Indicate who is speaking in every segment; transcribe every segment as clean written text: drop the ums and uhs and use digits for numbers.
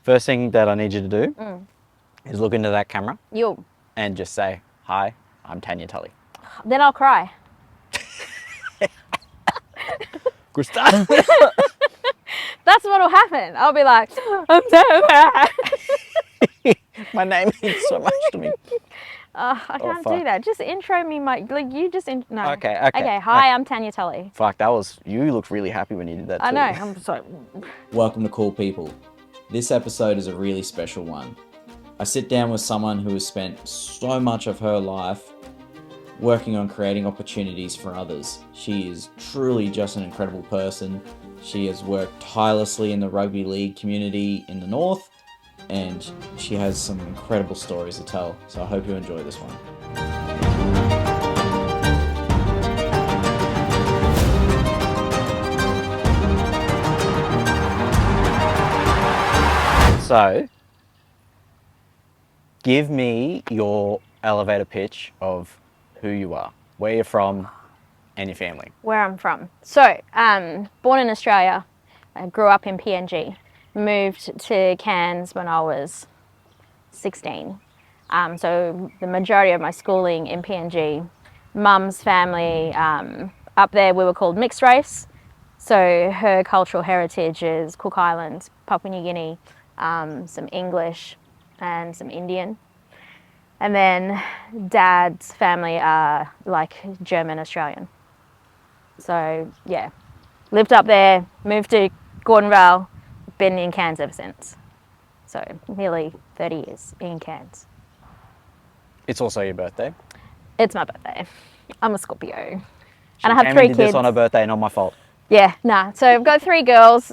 Speaker 1: First thing that I need you to do is look into that camera
Speaker 2: You.
Speaker 1: and just say, "Hi, I'm Tanya Tully."
Speaker 2: Then I'll cry.
Speaker 1: Good start.
Speaker 2: That's what'll happen. I'll be like, I'm so bad.
Speaker 1: My name means so much to me.
Speaker 2: I can't do that. Just intro me, Mike. Like you just no.
Speaker 1: Okay.
Speaker 2: Hi, I'm Tanya Tully.
Speaker 1: Fuck, you looked really happy when you did that too.
Speaker 2: I know. I'm so.
Speaker 3: Welcome to Cool People. This episode is a really special one. I sit down with someone who has spent so much of her life working on creating opportunities for others. She is truly just an incredible person. She has worked tirelessly in the rugby league community in the north, and she has some incredible stories to tell. So I hope you enjoy this one.
Speaker 1: So, give me your elevator pitch of who you are, where you're from, and your family.
Speaker 2: Where I'm from. So, born in Australia. I grew up in PNG. Moved to Cairns when I was 16. So the majority of my schooling in PNG. Mum's family, up there we were called mixed race. So her cultural heritage is Cook Islands, Papua New Guinea, some English and some Indian. And then Dad's family are like German Australian. So yeah, lived up there, moved to Gordonvale, been in Cairns ever since. So nearly 30 years in Cairns.
Speaker 1: It's also your birthday.
Speaker 2: It's my birthday. I'm a Scorpio.
Speaker 1: She
Speaker 2: and I have
Speaker 1: came
Speaker 2: 3
Speaker 1: and did
Speaker 2: kids.
Speaker 1: this on her birthday, not my fault.
Speaker 2: Yeah, nah. So I've got 3 girls.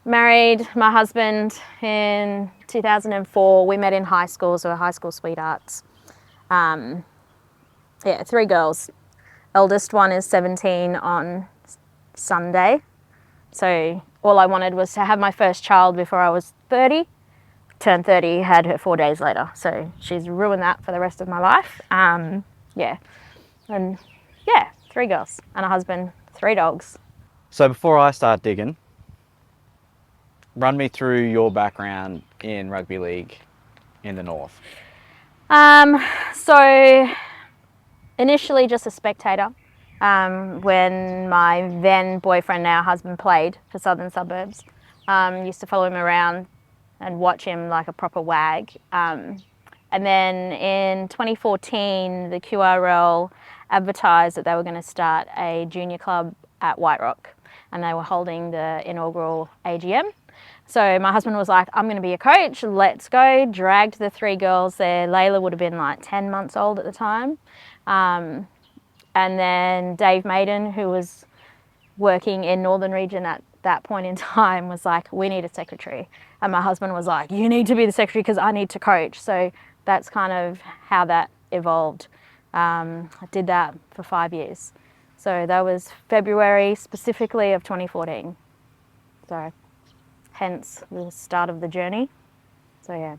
Speaker 2: Married my husband in 2004. We met in high school, so we're high school sweethearts. 3 girls. Eldest one is 17 on Sunday. So all I wanted was to have my first child before I was 30. Turned 30, had her 4 days later. So she's ruined that for the rest of my life. And 3 girls and a husband, 3 dogs.
Speaker 1: So before I start digging, run me through your background in rugby league in the north.
Speaker 2: So initially just a spectator. When my then boyfriend, now husband, played for Southern Suburbs. Used to follow him around and watch him like a proper wag. And then in 2014, the QRL advertised that they were going to start a junior club at White Rock, and they were holding the inaugural AGM. So my husband was like, I'm going to be a coach, let's go. Dragged the 3 girls there. Layla would have been like 10 months old at the time. And then Dave Maiden, who was working in Northern Region at that point in time, was like, we need a secretary. And my husband was like, you need to be the secretary because I need to coach. So that's kind of how that evolved. I did that for 5 years. So that was February specifically of 2014. So hence the start of the journey. So yeah.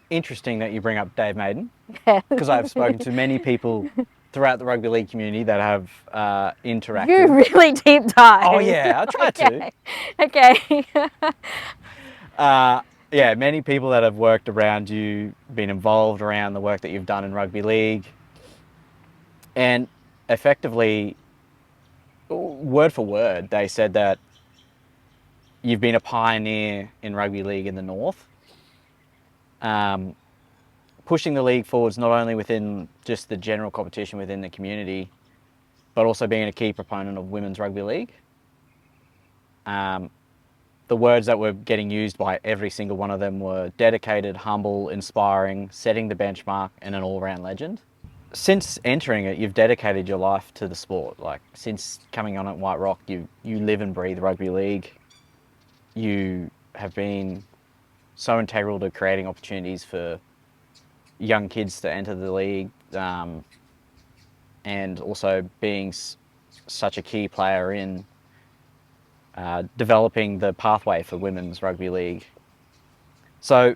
Speaker 1: Interesting that you bring up Dave Maiden, because I've spoken to many people throughout the rugby league community that have interacted.
Speaker 2: You really deep dive.
Speaker 1: Oh yeah, I try to.
Speaker 2: Okay.
Speaker 1: Yeah, many people that have worked around you, been involved around the work that you've done in rugby league, and effectively, word for word, they said that you've been a pioneer in rugby league in the north, pushing the league forwards not only within just the general competition within the community, but also being a key proponent of women's rugby league. The words that were getting used by every single one of them were dedicated, humble, inspiring, setting the benchmark, and an all-round legend. Since entering it, you've dedicated your life to the sport. Like, since coming on at White Rock, you live and breathe rugby league. You have been so integral to creating opportunities for young kids to enter the league, and also being such a key player in developing the pathway for women's rugby league. So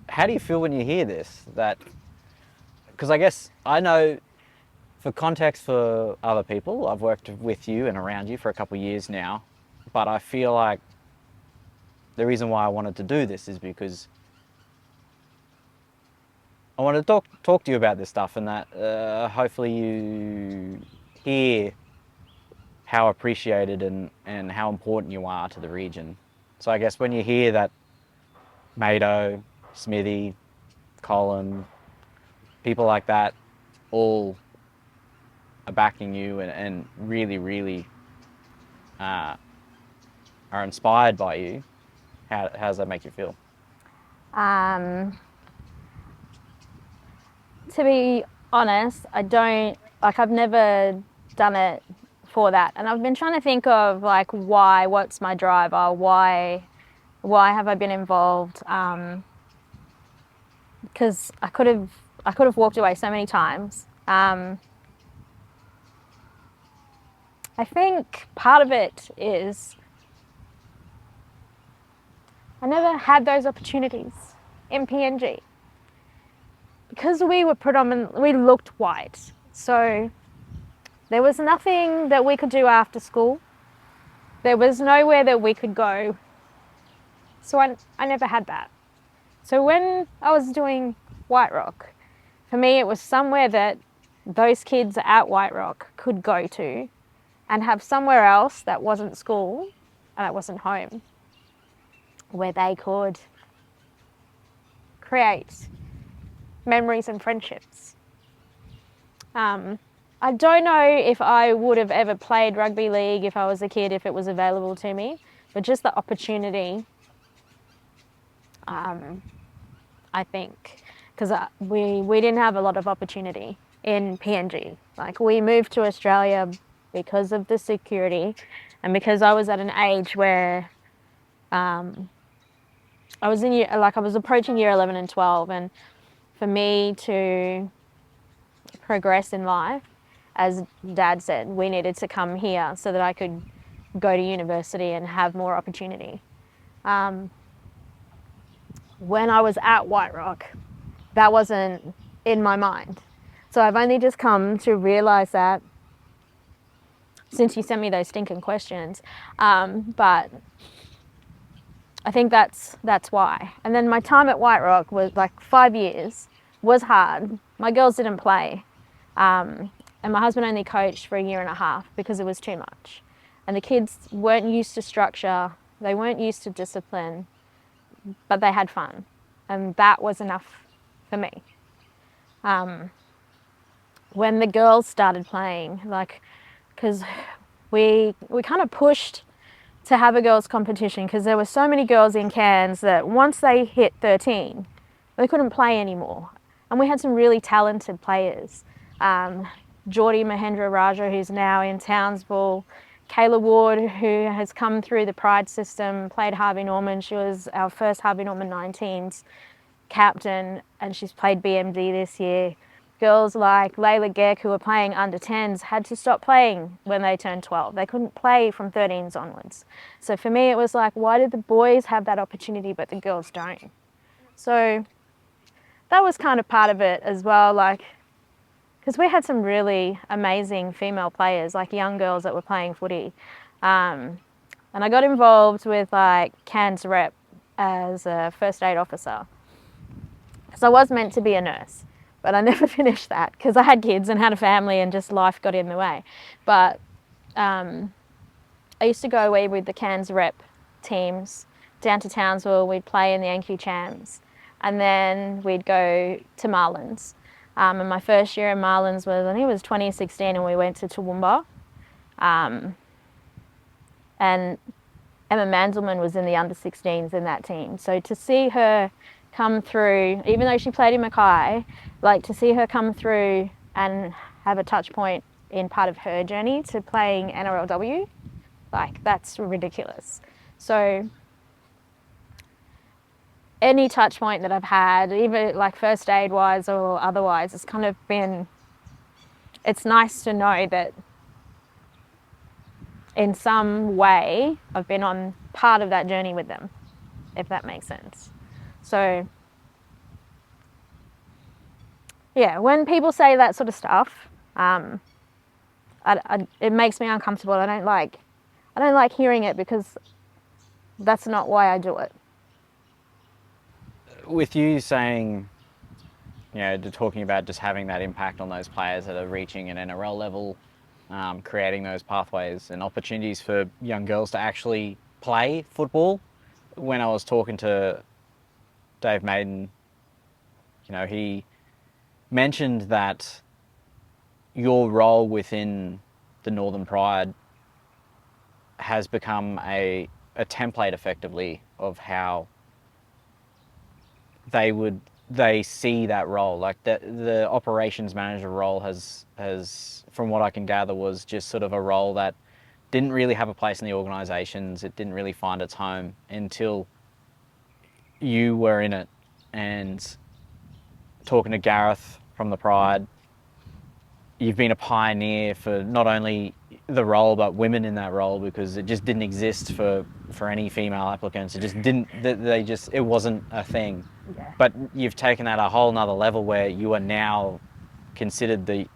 Speaker 1: how do you feel when you hear this? Because I guess I know, for context for other people, I've worked with you and around you for a couple of years now, but I feel like the reason why I wanted to do this is because I wanted to talk to you about this stuff, and that hopefully you hear how appreciated and how important you are to the region. So I guess when you hear that Mado, Smithy, Colin, people like that all are backing you and really, really are inspired by you, how does that make you feel?
Speaker 2: To be honest, I've never done it for that. And I've been trying to think of like what's my driver, why have I been involved? Because I could have walked away so many times. I think part of it is I never had those opportunities in PNG because we looked white. So there was nothing that we could do after school. There was nowhere that we could go. So I never had that. So when I was doing White Rock, for me it was somewhere that those kids at White Rock could go to and have somewhere else that wasn't school and that wasn't home, where they could create memories and friendships. I don't know if I would have ever played rugby league if I was a kid, if it was available to me, but just the opportunity, I think, because we didn't have a lot of opportunity in PNG. Like, we moved to Australia because of the security and because I was at an age where I was approaching year 11 and 12, and for me to progress in life, as Dad said, we needed to come here so that I could go to university and have more opportunity. When I was at White Rock, that wasn't in my mind. So I've only just come to realise that since you sent me those stinking questions. But I think that's why. And then my time at White Rock was like 5 years, was hard. My girls didn't play. And my husband only coached for a year and a half because it was too much. And the kids weren't used to structure, they weren't used to discipline, but they had fun. And that was enough for me. When the girls started playing, because we kind of pushed to have a girls' competition because there were so many girls in Cairns that once they hit 13, they couldn't play anymore. And we had some really talented players. Geordie Mahendra Raja, who's now in Townsville, Kayla Ward, who has come through the Pride system, played Harvey Norman. She was our first Harvey Norman 19s captain, and she's played BMD this year. Girls like Layla Geck, who were playing under 10s, had to stop playing when they turned 12. They couldn't play from 13s onwards. So for me, it was like, why did the boys have that opportunity but the girls don't? So that was kind of part of it as well, because we had some really amazing female players, like young girls that were playing footy. And I got involved with Cairns Rep as a first aid officer. Because I was meant to be a nurse, but I never finished that because I had kids and had a family and just life got in the way. But I used to go away with the Cairns Rep teams down to Townsville. We'd play in the FNQ Champs, and then we'd go to Marlins. And my first year in Marlins was, I think it was 2016, and we went to Toowoomba. And Emma Mandelman was in the under-16s in that team. So to see her come through, even though she played in Mackay, to see her come through and have a touch point in part of her journey to playing NRLW, that's ridiculous. So any touch point that I've had, even first aid wise or otherwise, it's kind of been, it's nice to know that in some way I've been on part of that journey with them, if that makes sense. So yeah, when people say that sort of stuff, it makes me uncomfortable. I don't like hearing it because that's not why I do it.
Speaker 1: With you saying, talking about just having that impact on those players that are reaching an NRL level, creating those pathways and opportunities for young girls to actually play football. When I was talking to Dave Maiden, he mentioned that your role within the Northern Pride has become a template effectively of how they see that role. Like the operations manager role has, from what I can gather, was just sort of a role that didn't really have a place in the organisations. It didn't really find its home until you were in it. And talking to Gareth from the Pride, you've been a pioneer for not only the role but women in that role, because it just didn't exist for any female applicants. It just didn't. It wasn't a thing.
Speaker 2: Yeah.
Speaker 1: But you've taken that a whole nother level where you are now considered the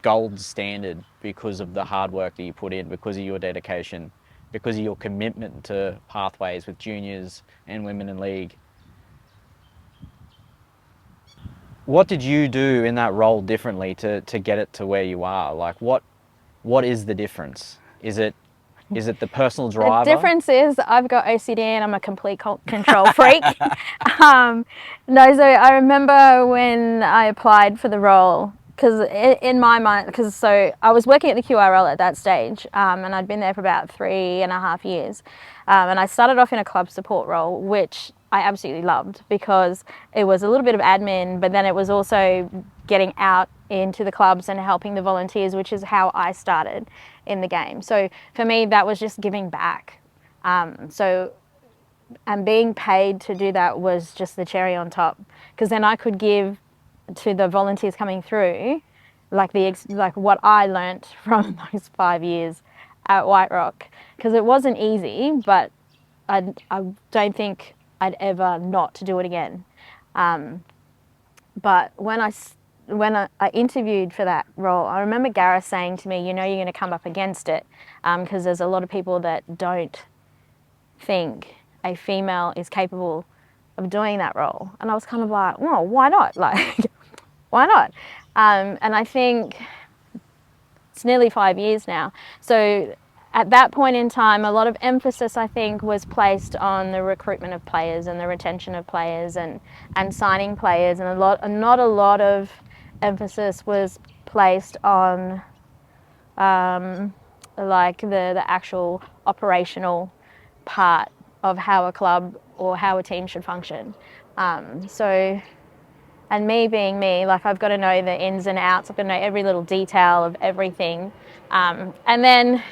Speaker 1: gold standard because of the hard work that you put in, because of your dedication, because of your commitment to pathways with juniors and women in league. What did you do in that role differently to get it to where you are? Like, what is the difference? Is it the personal driver?
Speaker 2: The difference is I've got OCD and I'm a complete control freak. No, so I remember when I applied for the role, because in my mind, so I was working at the QRL at that stage, and I'd been there for about 3.5 years, and I started off in a club support role, which I absolutely loved because it was a little bit of admin, but then it was also getting out into the clubs and helping the volunteers, which is how I started in the game. So for me, that was just giving back. And being paid to do that was just the cherry on top, because then I could give to the volunteers coming through like what I learnt from those 5 years at White Rock, because it wasn't easy, but I don't think I'd ever not to do it again. But when I interviewed for that role, I remember Gareth saying to me, you're going to come up against it, because there's a lot of people that don't think a female is capable of doing that role. And I was kind of like, well, why not? Like, why not? And I think it's nearly 5 years now. So at that point in time, a lot of emphasis, I think, was placed on the recruitment of players and the retention of players and signing players, and not a lot of emphasis was placed on like the actual operational part of how a club or how a team should function. And me being me, like, I've got to know the ins and outs. I've got to know every little detail of everything. And then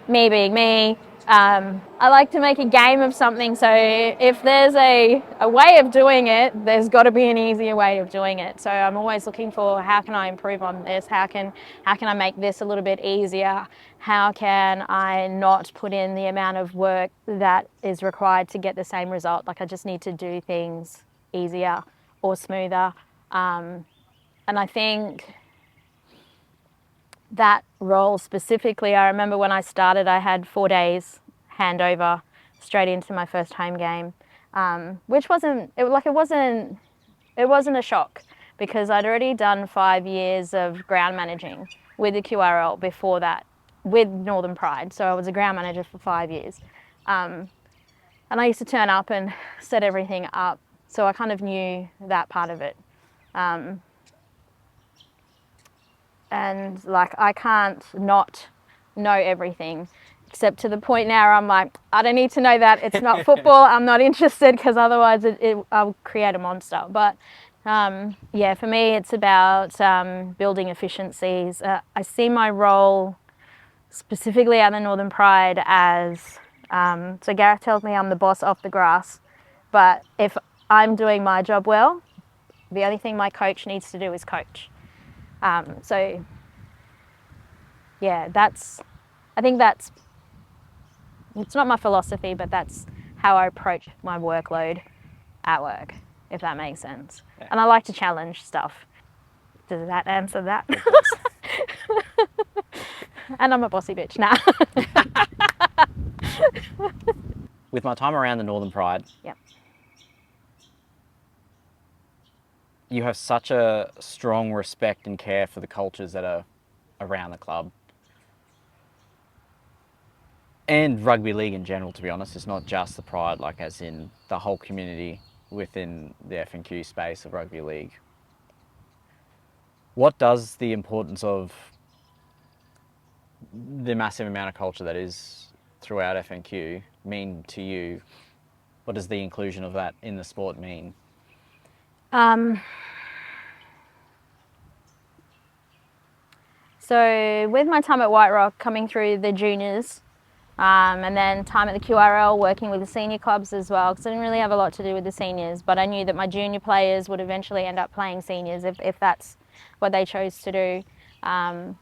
Speaker 2: me being me, I like to make a game of something. So if there's a way of doing it, there's got to be an easier way of doing it. So I'm always looking for, how can I improve on this? How can I make this a little bit easier? How can I not put in the amount of work that is required to get the same result? Like, I just need to do things easier or smoother. And I think that role specifically, I remember when I started, I had 4 days handover straight into my first home game, which wasn't a shock, because I'd already done 5 years of ground managing with the QRL before that, with Northern Pride. So I was a ground manager for 5 years. And I used to turn up and set everything up. So I kind of knew that part of it. And like, I can't not know everything, except to the point now where I'm like, I don't need to know that. It's not football. I'm not interested, because otherwise I'll create a monster. But yeah, for me, it's about building efficiencies. I see my role specifically at the Northern Pride as, so Gareth tells me I'm the boss off the grass, but if I'm doing my job well, the only thing my coach needs to do is coach. So yeah, I think it's not my philosophy, but that's how I approach my workload at work, if that makes sense. Yeah. And I like to challenge stuff. Does that answer that? And I'm a bossy bitch now.
Speaker 1: with my time around the Northern Pride,
Speaker 2: Yep.
Speaker 1: you have such a strong respect and care for the cultures that are around the club. And rugby league in general, to be honest. It's not just the Pride, like as in the whole community within the FNQ space of rugby league. What does the importance of the massive amount of culture that is throughout FNQ mean to you? What does the inclusion of that in the sport mean?
Speaker 2: So with my time at White Rock, coming through the juniors, and then time at the QRL, working with the senior clubs as well, because I didn't really have a lot to do with the seniors, but I knew that my junior players would eventually end up playing seniors if that's what they chose to do. And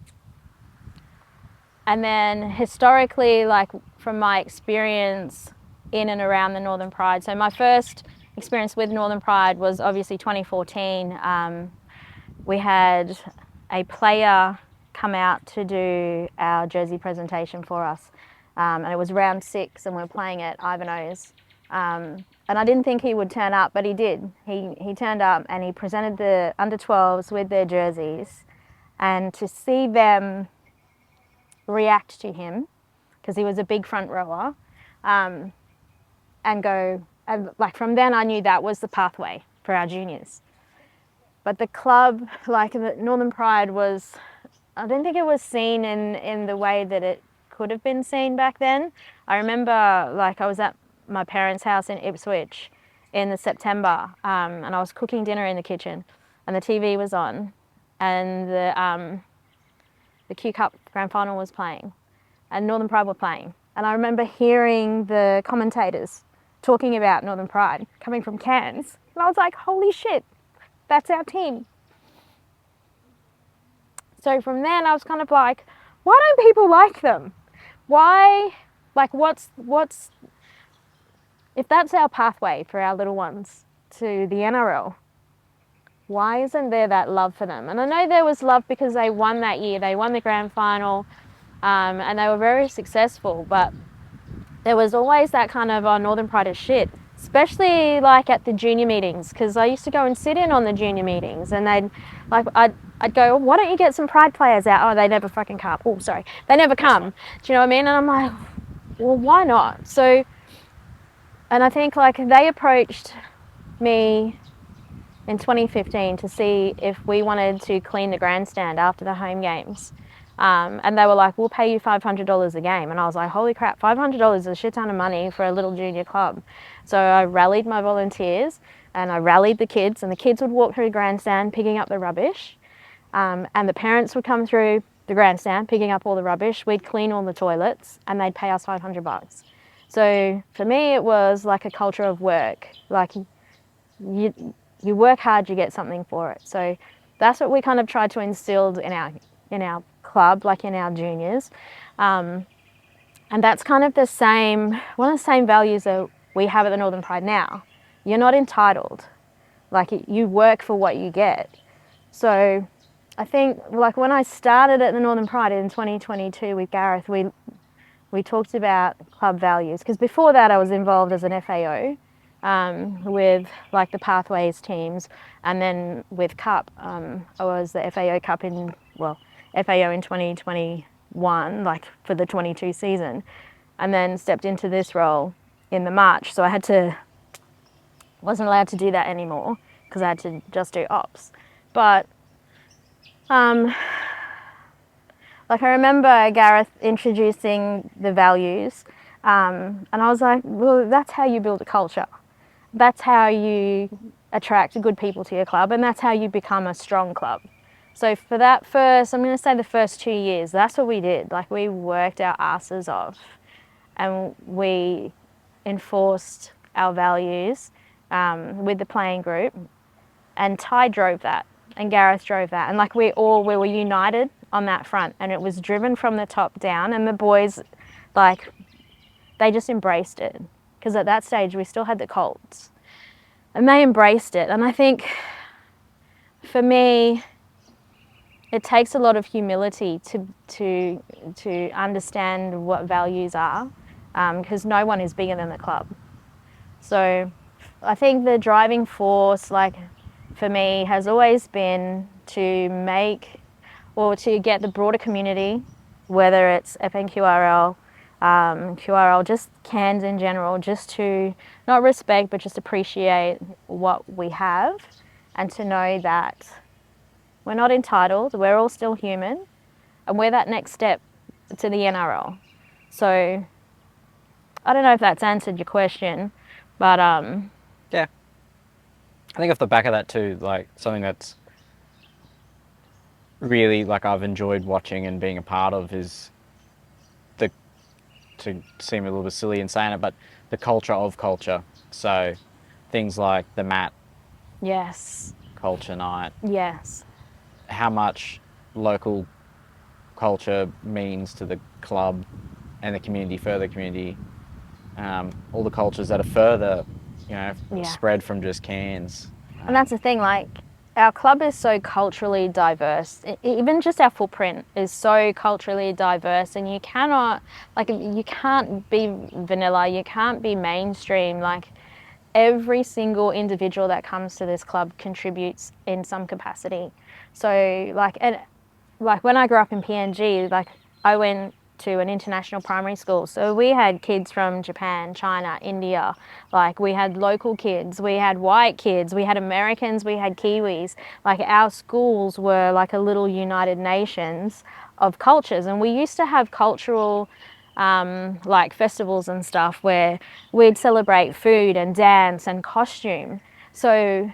Speaker 2: then historically, like from my experience in and around the Northern Pride, so my first experience with Northern Pride was obviously 2014. We had a player come out to do our jersey presentation for us. And it was round 6 and we were playing at Ivanhoe's. And I didn't think he would turn up, but he did. He turned up and he presented the under-12s with their jerseys. And to see them react to him, because he was a big front rower, and go, and like from then I knew that was the pathway for our juniors. But the club, like the Northern Pride was, I don't think it was seen in the way that it could have been seen back then. I remember like I was at my parents' house in Ipswich in the September, and I was cooking dinner in the kitchen and the TV was on and the Q Cup Grand Final was playing and Northern Pride were playing. And I remember hearing the commentators talking about Northern Pride coming from Cairns. And I was like, holy shit, that's our team. So from then I was kind of like, why don't people like them? Why, like what's, if that's our pathway for our little ones to the NRL, why isn't there that love for them? And I know there was love because they won that year. They won the grand final, and they were very successful, but there was always that kind of, oh, Northern Pride is shit, especially like at the junior meetings, because I used to go and sit in on the junior meetings and I'd go, why don't you get some Pride players out? Oh, they never fucking come. Oh, sorry. They never come. Do you know what I mean? And I'm like, well, why not? So, and I think like they approached me in 2015 to see if we wanted to clean the grandstand after the home games. And they were like, we'll pay you $500 a game. And I was like, holy crap, $500 is a shit ton of money for a little junior club. So I rallied my volunteers and I rallied the kids, and the kids would walk through the grandstand picking up the rubbish. And the parents would come through the grandstand picking up all the rubbish. We'd clean all the toilets and they'd pay us $500. So for me, it was like a culture of work. Like you work hard, you get something for it. So that's what we kind of tried to instill in our club, like in our juniors. And that's kind of the same, one of the same values that we have at the Northern Pride now. You're not entitled. Like you work for what you get. So I think like when I started at the Northern Pride in 2022 with Gareth, we talked about club values, because before that I was involved as an FAO with like the Pathways teams, and then with Cup, I was the FAO Cup in, well, FAO in 2021, like for the 22 season, and then stepped into this role in the March. So I wasn't allowed to do that anymore because I had to just do ops. But like I remember Gareth introducing the values, and I was like, well, that's how you build a culture. That's how you attract good people to your club, and that's how you become a strong club. So for that first, I'm going to say the first 2 years, that's what we did. Like we worked our asses off and we enforced our values with the playing group, and Ty drove that and Gareth drove that, and like we were united on that front, and it was driven from the top down, and the boys, like, they just embraced it, because at that stage we still had the Colts and they embraced it. And I think for me it takes a lot of humility to understand what values are because no one is bigger than the club. So I think the driving force, like for me, has always been to make or to get the broader community, whether it's FNQRL, QRL, just Cairns in general, just to not respect but just appreciate what we have, and to know that we're not entitled, we're all still human, and we're that next step to the NRL. So I don't know if that's answered your question, but
Speaker 1: Yeah. I think off the back of that too, like something that's really like I've enjoyed watching and being a part of is the, to seem a little bit silly in saying it, but the culture of culture. So things like the Mat
Speaker 2: yes,
Speaker 1: culture night,
Speaker 2: yes,
Speaker 1: how much local culture means to the club and the community, further community, all the cultures that are further, you know,
Speaker 2: Yeah.
Speaker 1: spread from just Cairns.
Speaker 2: and that's the thing, like our club is so culturally diverse. Even just our footprint is so culturally diverse, and you cannot, like, you can't be vanilla, you can't be mainstream. Like, every single individual that comes to this club contributes in some capacity. So, like when I grew up in PNG, like I went to an international primary school. So we had kids from Japan, China, India. Like we had local kids, we had white kids, we had Americans, we had Kiwis. Like our schools were like a little United Nations of cultures. And we used to have cultural like festivals and stuff where we'd celebrate food and dance and costume. So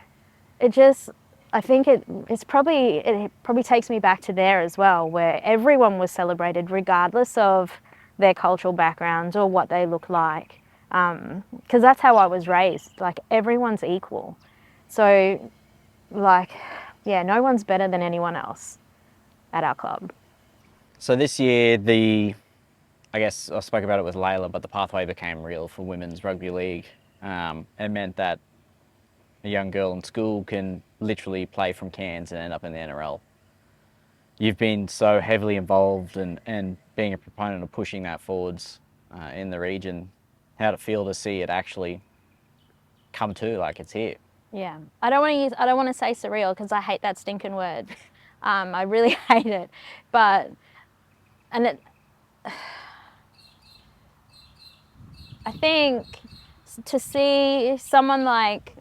Speaker 2: it just, I think it probably takes me back to there as well, where everyone was celebrated regardless of their cultural background or what they look like, because that's how I was raised. Like everyone's equal, so like yeah, no one's better than anyone else at our club.
Speaker 1: So this year, I guess I spoke about it with Layla, but the pathway became real for women's rugby league. It meant that a young girl in school can literally play from Cairns and end up in the NRL. You've been so heavily involved and being a proponent of pushing that forwards in the region. How'd it feel to see it actually come to, like it's here?
Speaker 2: Yeah, I don't want to say surreal because I hate that stinking word. I really hate it, but and it. I think to see someone like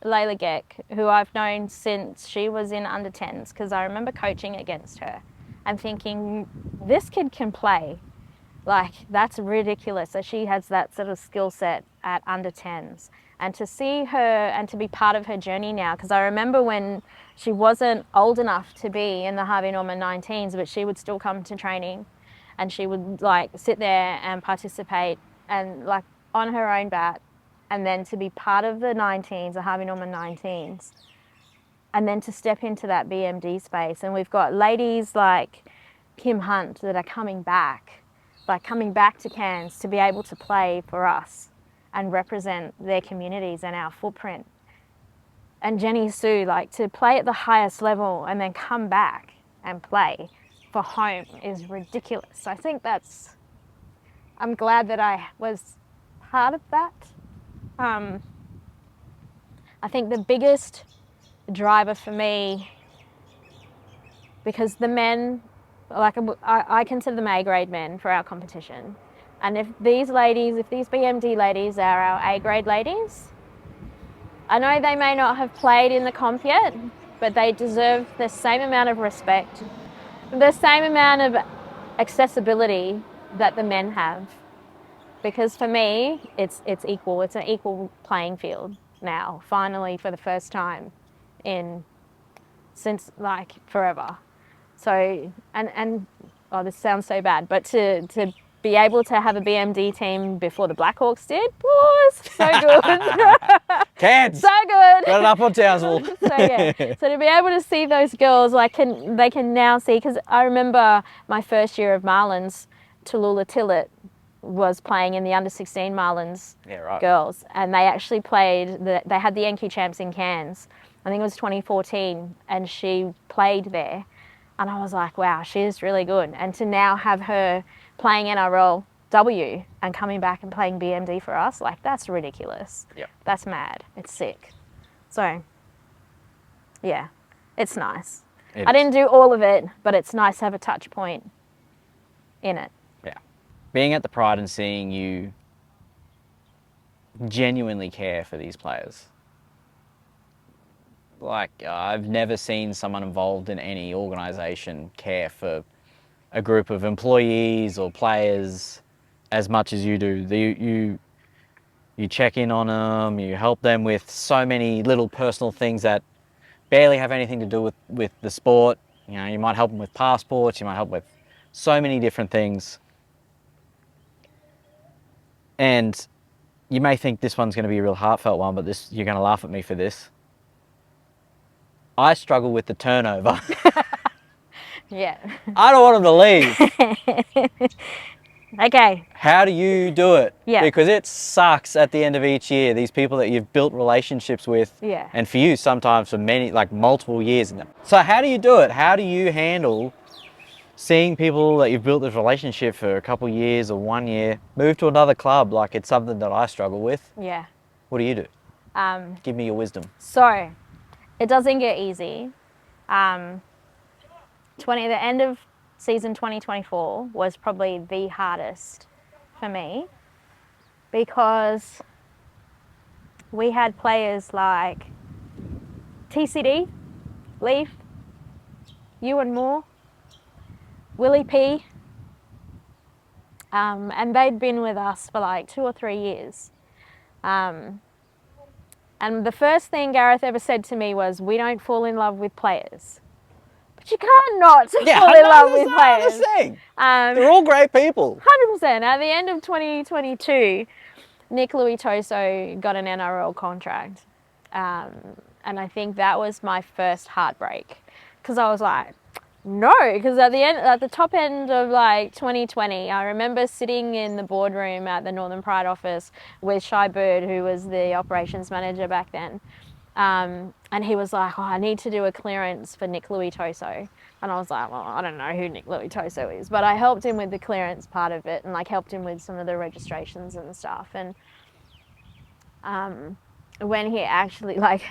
Speaker 2: Layla Geck, who I've known since she was in under 10s, because I remember coaching against her and thinking, this kid can play. Like, that's ridiculous that she has that sort of skill set at under 10s. And to see her and to be part of her journey now, because I remember when she wasn't old enough to be in the Harvey Norman 19s, but she would still come to training and she would like sit there and participate and like on her own bat, and then to be part of the 19s, the Harvey Norman 19s, and then to step into that BMD space. And we've got ladies like Kim Hunt that are coming back to Cairns to be able to play for us and represent their communities and our footprint. And Jenny Sue, like to play at the highest level and then come back and play for home is ridiculous. I think I'm glad that I was part of that. I think the biggest driver for me, because the men, like I consider them A-grade men for our competition. And if these BMD ladies are our A-grade ladies, I know they may not have played in the comp yet, but they deserve the same amount of respect, the same amount of accessibility that the men have. Because for me, it's equal. It's an equal playing field now, finally, for the first time since like forever. So, and oh, this sounds so bad, but to be able to have a BMD team before the Blackhawks did was so good.
Speaker 1: Cairns!
Speaker 2: So good.
Speaker 1: Got it up on Townsville.
Speaker 2: So yeah, so to be able to see those girls, like they can now see, because I remember my first year of Marlins, Tallulah Tillett was playing in the under 16 Marlins girls, and they actually played. They had the NQ champs in Cairns. I think it was 2014, and she played there, and I was like, wow, she is really good. And to now have her playing NRL W and coming back and playing BMD for us, like that's ridiculous.
Speaker 1: Yep.
Speaker 2: That's mad. It's sick. So, yeah, it's nice. I didn't do all of it, but it's nice to have a touch point in it.
Speaker 1: Yeah. Being at the Pride and seeing you genuinely care for these players. Like, I've never seen someone involved in any organisation care for a group of employees or players as much as you do. You check in on them, you help them with so many little personal things that barely have anything to do with the sport. You know, you might help them with passports, you might help with so many different things. And you may think this one's going to be a real heartfelt one, but you're going to laugh at me for this. I struggle with the turnover.
Speaker 2: Yeah.
Speaker 1: I don't want them to leave.
Speaker 2: Okay.
Speaker 1: How do you do it?
Speaker 2: Yeah.
Speaker 1: Because it sucks at the end of each year, these people that you've built relationships with.
Speaker 2: Yeah.
Speaker 1: And for you, sometimes for many, like multiple years. So how do you do it? How do you handle seeing people that you've built this relationship for a couple of years or 1 year move to another club? Like, it's something that I struggle with.
Speaker 2: Yeah.
Speaker 1: What do you do? Give me your wisdom.
Speaker 2: So, it doesn't get easy. The end of season 2024 was probably the hardest for me because we had players like TCD, Leaf, Ewan Moore, Willie P, and they'd been with us for like 2 or 3 years. And the first thing Gareth ever said to me was, "We don't fall in love with players." But you can't not fall in love with players.
Speaker 1: They're all great people.
Speaker 2: 100%. At the end of 2022, Nick Luitoso got an NRL contract. And I think that was my first heartbreak. Because I was like, no, because at the top end of like 2020, I remember sitting in the boardroom at the Northern Pride office with Shy Bird, who was the operations manager back then. And he was like, "Oh, I need to do a clearance for Nick Luitoso." And I was like, "Well, I don't know who Nick Luitoso is," but I helped him with the clearance part of it and like helped him with some of the registrations and stuff. And when he actually, like,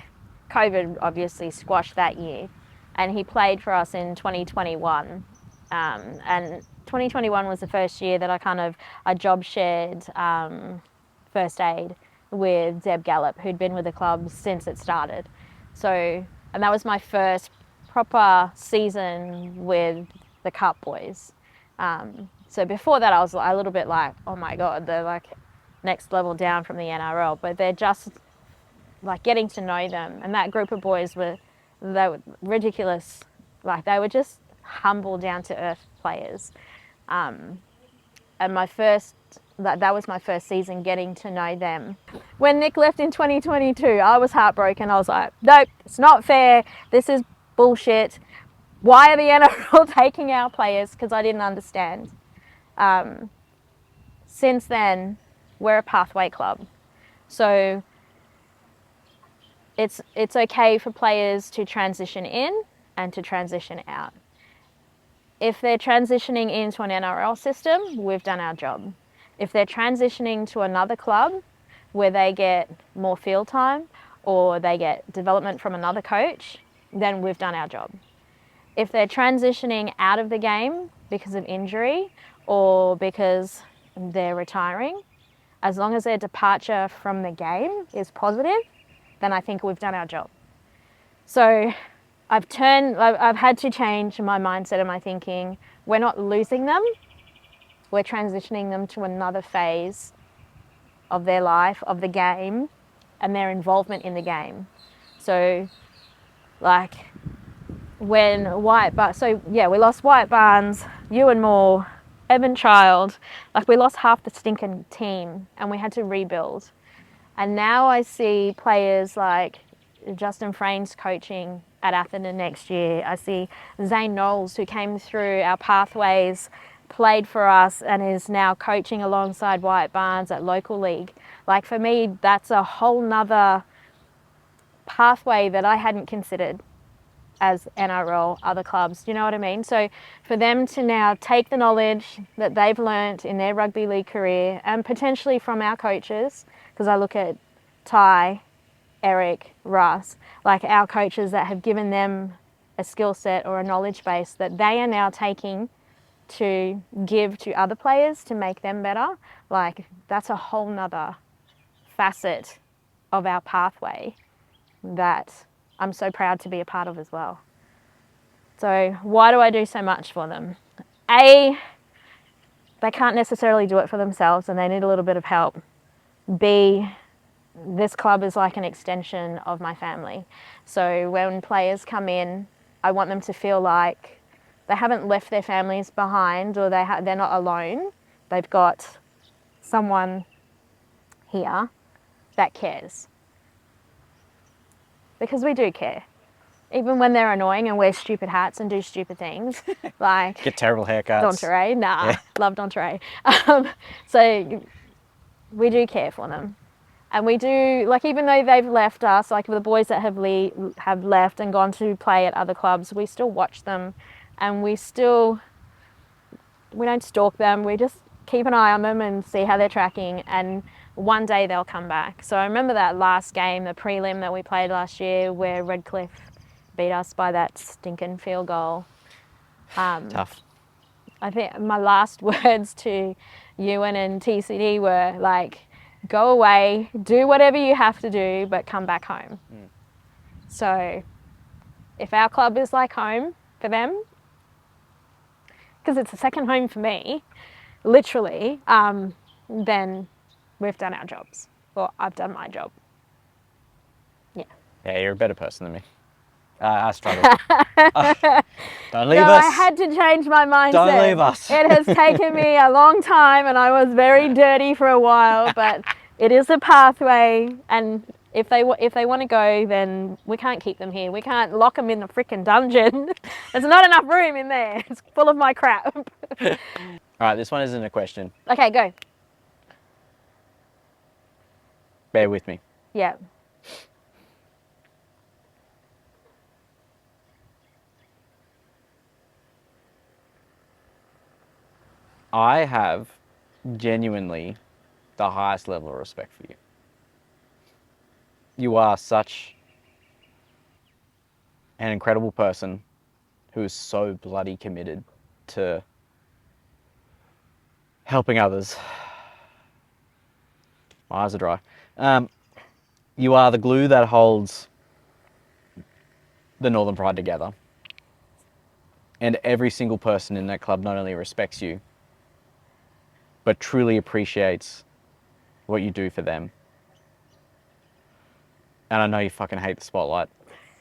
Speaker 2: COVID obviously squashed that year, and he played for us in 2021. And 2021 was the first year that I job shared first aid with Deb Gallop, who'd been with the club since it started. So, and that was my first proper season with the Cup boys. So before that, I was a little bit like, oh my God, they're like next level down from the NRL, but they're just like getting to know them. And that group of boys they were ridiculous. Like, they were just humble, down to earth players. And that was my first season getting to know them. When Nick left in 2022, I was heartbroken. I was like, nope, it's not fair. This is bullshit. Why are the NRL taking our players? Because I didn't understand. Since then, we're a pathway club. So it's okay for players to transition in and to transition out. If they're transitioning into an NRL system, we've done our job. If they're transitioning to another club where they get more field time or they get development from another coach, then we've done our job. If they're transitioning out of the game because of injury or because they're retiring, as long as their departure from the game is positive, then I think we've done our job. So I've had to change my mindset and my thinking. We're not losing them. We're transitioning them to another phase of their life, of the game, and their involvement in the game. So, like, we lost Wyatt Barnes, Ewan Moore, Evan Child. Like, we lost half the stinking team and we had to rebuild. And now I see players like Justin Frain's coaching at Atherton next year. I see Zane Knowles, who came through our pathways, played for us and is now coaching alongside Wyatt Barnes at local league. Like, for me, that's a whole nother pathway that I hadn't considered. as NRL, other clubs. Do you know what I mean? So for them to now take the knowledge that they've learnt in their rugby league career, and potentially from our coaches, because I look at Ty, Eric, Russ, like our coaches that have given them a skill set or a knowledge base that they are now taking to give to other players to make them better. Like, that's a whole nother facet of our pathway that I'm so proud to be a part of as well. So why do I do so much for them? A, they can't necessarily do it for themselves and they need a little bit of help. B, this club is like an extension of my family. So when players come in, I want them to feel like they haven't left their families behind, or they're not alone. They've got someone here that cares. Because we do care. Even when they're annoying and wear stupid hats and do stupid things, like
Speaker 1: Get terrible haircuts.
Speaker 2: Donteray, nah,
Speaker 1: Yeah.
Speaker 2: love Donteray. So we do care for them. And we do, like, even though they've left us, like the boys that have left and gone to play at other clubs, we still watch them, and we don't stalk them. We just keep an eye on them and see how they're tracking, and one day they'll come back. So I remember that last game, the prelim that we played last year, where Redcliffe beat us by that stinking field goal.
Speaker 1: Tough.
Speaker 2: I think my last words to Ewan and TCD were like, go away, do whatever you have to do, but come back home. So if our club is like home for them, because it's a second home for me, literally, then we've done our jobs. Or I've done my job. Yeah.
Speaker 1: Yeah, you're a better person than me. I struggle. Don't leave
Speaker 2: No,
Speaker 1: us.
Speaker 2: I had to change my mindset.
Speaker 1: Don't leave us.
Speaker 2: It has taken me a long time, and I was very dirty for a while, but it is a pathway, and if they want to go, then we can't keep them here. We can't lock them in the freaking dungeon. There's not enough room in there. It's full of my crap.
Speaker 1: All right, this one isn't a question.
Speaker 2: Okay, go.
Speaker 1: Bear with me.
Speaker 2: Yeah.
Speaker 1: I have genuinely the highest level of respect for you. You are such an incredible person who is so bloody committed to helping others. My eyes are dry. You are the glue that holds the Northern Pride together. And every single person in that club not only respects you, but truly appreciates what you do for them. And I know you fucking hate the spotlight.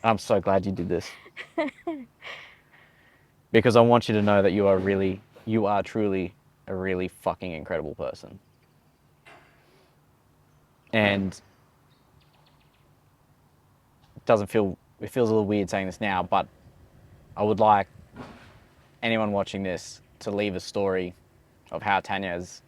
Speaker 1: I'm so glad you did this. Because I want you to know that you are truly a really fucking incredible person. And it feels a little weird saying this now, but I would like anyone watching this to leave a story of how Tanya's...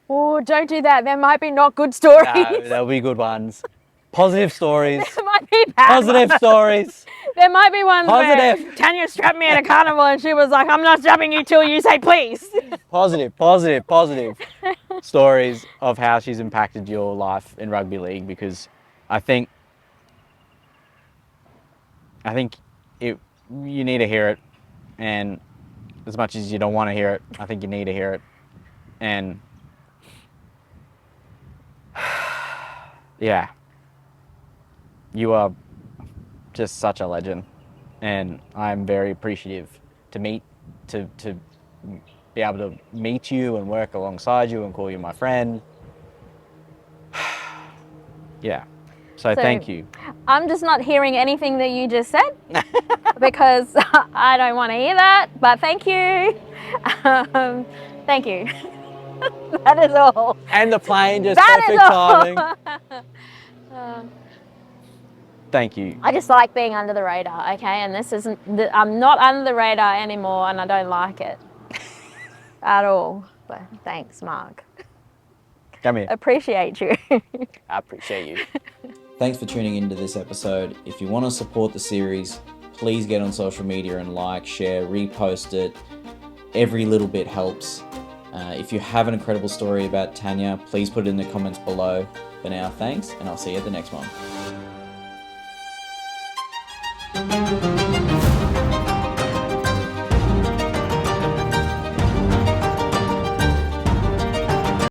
Speaker 2: Oh, don't do that. There might be not good stories.
Speaker 1: No, there'll be good ones. Positive stories.
Speaker 2: There might be bad
Speaker 1: Positive
Speaker 2: ones.
Speaker 1: stories.
Speaker 2: There might be ones where
Speaker 1: Positive.
Speaker 2: Tanya strapped me at a carnival and she was like, I'm not strapping you till you say please.
Speaker 1: Positive stories of how she's impacted your life in rugby league, because I think you need to hear it, and as much as you don't want to hear it, I think you need to hear it. And yeah, you are just such a legend, and I'm very appreciative to be able to meet you and work alongside you and call you my friend. Yeah. So thank you.
Speaker 2: I'm just not hearing anything that you just said because I don't want to hear that, but thank you. Thank you. That is all.
Speaker 1: And the plane just
Speaker 2: That is
Speaker 1: perfect
Speaker 2: all.
Speaker 1: timing. Thank you.
Speaker 2: I just like being under the radar, okay? And I'm not under the radar anymore, and I don't like it at all. But thanks, Mark.
Speaker 1: Come here.
Speaker 2: Appreciate you.
Speaker 1: I appreciate you.
Speaker 3: Thanks for tuning into this episode. If you want to support the series, please get on social media and like, share, repost it. Every little bit helps. If you have an incredible story about Tanya, please put it in the comments below. For now, thanks, and I'll see you at the next one.